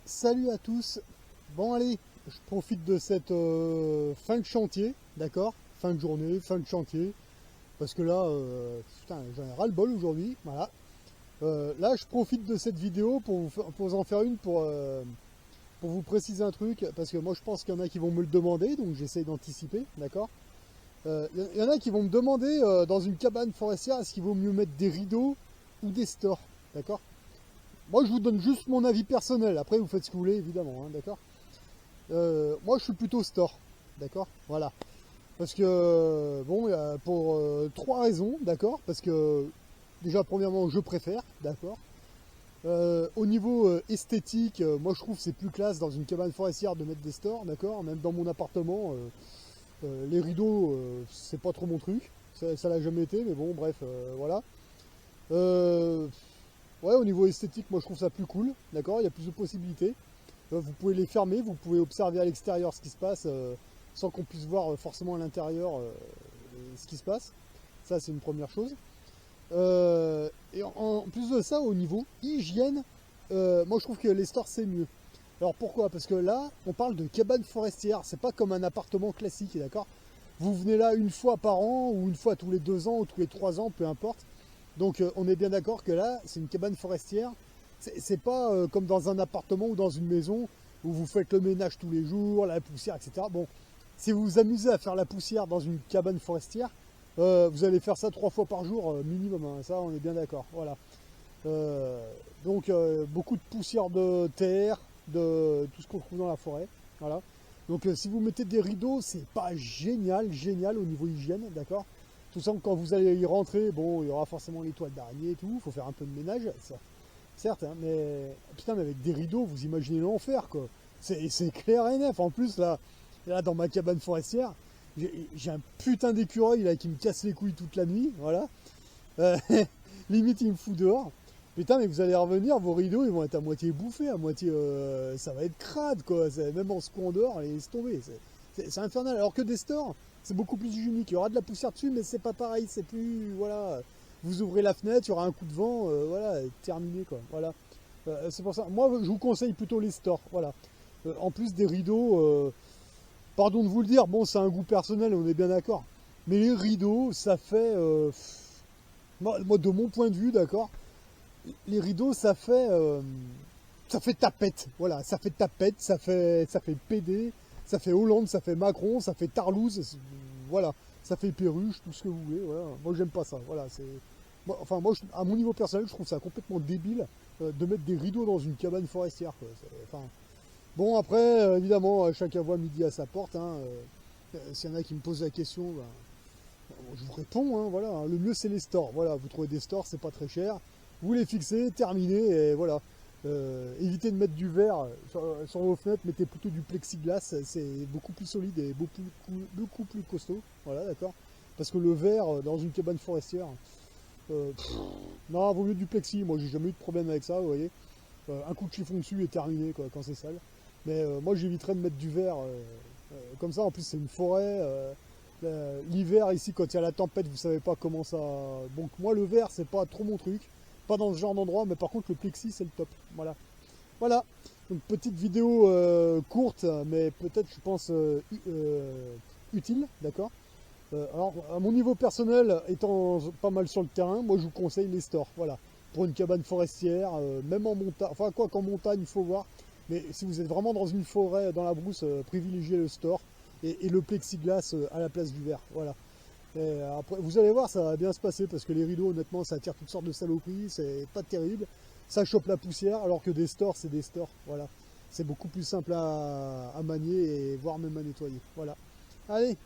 Salut à tous. Bon allez, je profite de cette fin de chantier, d'accord? Fin de journée, fin de chantier, parce que là, putain, j'en ai ras le bol aujourd'hui, voilà. Là, je profite de cette vidéo pour vous en faire une pour vous préciser un truc, parce que moi je pense qu'il y en a qui vont me le demander, donc j'essaye d'anticiper, d'accord? Il y en a qui vont me demander dans une cabane forestière, est-ce qu'il vaut mieux mettre des rideaux ou des stores, d'accord? Moi, je vous donne juste mon avis personnel. Après, vous faites ce que vous voulez, évidemment, hein, d'accord? Moi, je suis plutôt store, d'accord? Voilà. Parce que, bon, pour trois raisons, d'accord? Parce que, déjà, premièrement, je préfère, d'accord? Au niveau esthétique, moi, je trouve que c'est plus classe dans une cabane forestière de mettre des stores, d'accord? Même dans mon appartement, les rideaux, c'est pas trop mon truc. Ça l'a jamais été, mais bon, bref, voilà. Euh, Ouais, au niveau esthétique, moi je trouve ça plus cool, d'accord? Il y a plus de possibilités. Vous pouvez les fermer, vous pouvez observer à l'extérieur ce qui se passe sans qu'on puisse voir forcément à l'intérieur ce qui se passe. Ça, c'est une première chose. Et en plus de ça, au niveau hygiène, moi je trouve que les stores c'est mieux. Alors pourquoi? Parce que là, on parle de cabane forestière, c'est pas comme un appartement classique, d'accord? Vous venez là une fois par an, ou une fois tous les 2 ans, ou tous les 3 ans, peu importe. Donc on est bien d'accord que là, c'est une cabane forestière. C'est pas comme dans un appartement ou dans une maison où vous faites le ménage tous les jours, la poussière, etc. Bon, si vous vous amusez à faire la poussière dans une cabane forestière, vous allez faire ça 3 fois par jour minimum, hein. Ça, on est bien d'accord. Voilà. Euh, donc beaucoup de poussière de terre, de tout ce qu'on trouve dans la forêt. Voilà. Donc si vous mettez des rideaux, c'est pas génial, génial au niveau hygiène, d'accord? Tout ça, quand vous allez y rentrer, bon, il y aura forcément les toiles d'araignée et tout, il faut faire un peu de ménage, ça, certes, hein, mais putain, mais avec des rideaux, vous imaginez l'enfer, quoi. C'est clair et net. En plus, là dans ma cabane forestière, j'ai un putain d'écureuil là qui me casse les couilles toute la nuit, voilà. Euh, limite, il me fout dehors. Putain, mais vous allez revenir, vos rideaux, ils vont être à moitié bouffés, à moitié. Ça va être crade, quoi. Même en secouant dehors, allez, laisse tomber. C'est infernal. Alors que des stores, c'est beaucoup plus hygiénique. Il y aura de la poussière dessus, mais c'est pas pareil. C'est plus. Voilà. Vous ouvrez la fenêtre, il y aura un coup de vent, voilà, terminé, quoi. Voilà. C'est pour ça. Moi, je vous conseille plutôt les stores. Voilà. En plus des rideaux, pardon de vous le dire, bon, c'est un goût personnel, on est bien d'accord. Mais les rideaux, ça fait. Moi, de mon point de vue, d'accord, les rideaux, ça fait tapette. Voilà, ça fait tapette, ça fait PD, ça fait Hollande, ça fait Macron, ça fait Tarlouse. Voilà, ça fait Perruche, tout ce que vous voulez. Voilà. Moi, j'aime pas ça. Voilà, enfin, moi, à mon niveau personnel, je trouve ça complètement débile de mettre des rideaux dans une cabane forestière, quoi. Enfin, bon, après, évidemment, chacun voit midi à sa porte, hein. S'il y en a qui me posent la question, ben, je vous réponds, hein, voilà, hein. Le mieux c'est les stores. Voilà, vous trouvez des stores, c'est pas très cher. Vous les fixez, terminez, et voilà. Évitez de mettre du verre sur vos fenêtres, mettez plutôt du plexiglas, c'est beaucoup plus solide et beaucoup plus costaud. Voilà, d'accord. Parce que le verre dans une cabane forestière, pff, non, vaut mieux du plexi. Moi, j'ai jamais eu de problème avec ça, vous voyez. Un coup de chiffon dessus et terminé, quoi, quand c'est sale. Mais moi, j'éviterais de mettre du verre comme ça. En plus, c'est une forêt. L'hiver ici, quand il y a la tempête, vous savez pas comment ça. Donc moi, le verre, c'est pas trop mon truc, pas dans ce genre d'endroit, mais par contre, le plexi, c'est le top. Voilà. Voilà. Donc petite vidéo courte, mais peut-être, je pense, utile, d'accord. Alors, à mon niveau personnel, étant pas mal sur le terrain, moi, je vous conseille les stores. Voilà. Pour une cabane forestière, même en montagne, enfin quoi qu'en montagne, il faut voir. Mais si vous êtes vraiment dans une forêt, dans la brousse, privilégiez le store et le plexiglas à la place du verre. Voilà. Et après, vous allez voir, ça va bien se passer parce que les rideaux, honnêtement, ça attire toutes sortes de saloperies, c'est pas terrible. Ça chope la poussière, alors que des stores, c'est des stores. Voilà. C'est beaucoup plus simple à manier et voire même à nettoyer. Voilà. Allez,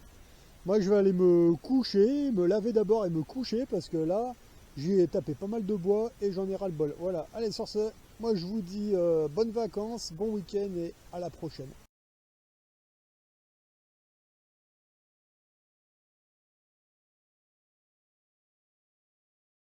moi je vais aller me coucher, me laver d'abord et me coucher parce que là, j'ai tapé pas mal de bois et j'en ai ras le bol. Voilà. Allez, sur ce, moi je vous dis bonnes vacances, bon week-end et à la prochaine.